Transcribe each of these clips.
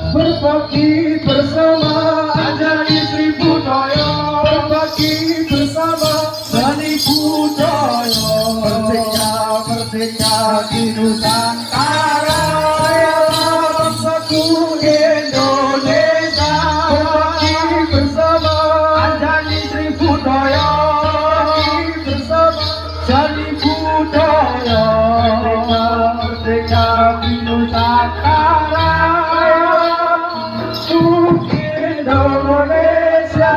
Berbagi bersama Anjani Sri Budoyo, berbagi bersama Anjani Budoyo. Merdeka, merdeka di Nusantara, bangsaku Indonesia. Berbagi bersama Anjani Sri Budoyo, berbagi bersama Anjani Budoyo. Merdeka, merdeka di Nusantara, Indonesia.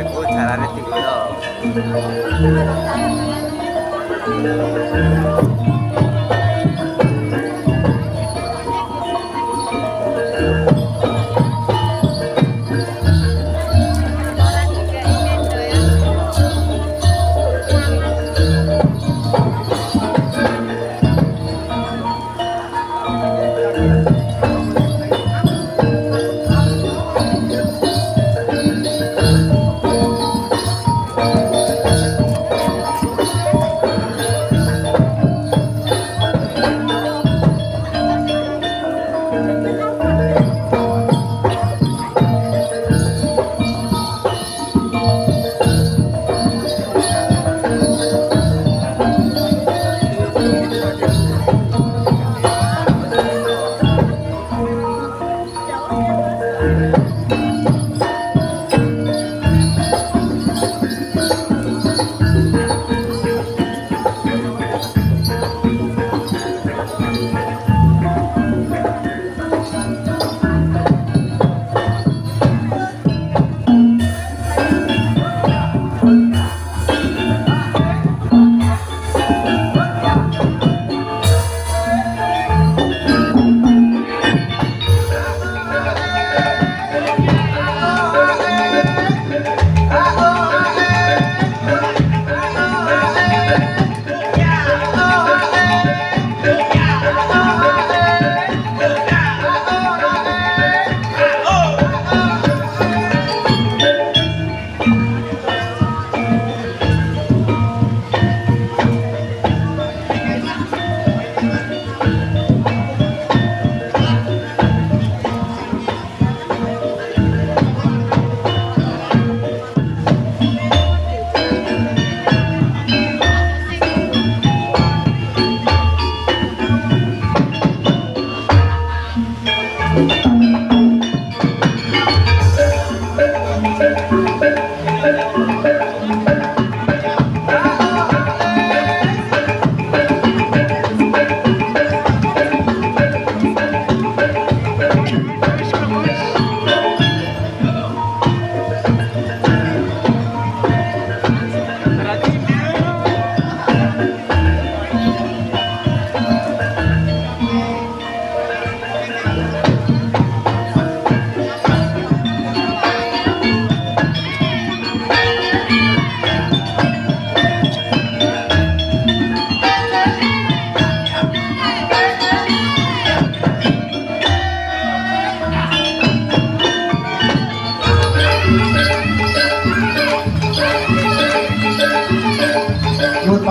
Ku carane tinggal.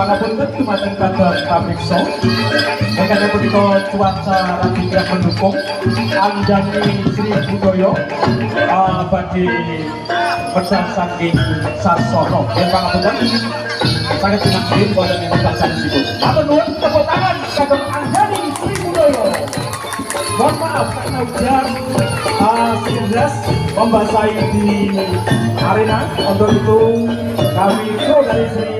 pangapunten dumateng kathah pamriksa. Mengkene punika cuaca lagi tidak mendukung. Anjani Sri Budoyo badhe medal saking Sarsono. Yen pangapunten sangat dinamkin wonten ing sanesipun. Matur nuwun tepuk tangan kagem Anjani Sri Budoyo. Mohon maaf karena hujan deras membasahi di arena. Untuk itu kami pro dari Sri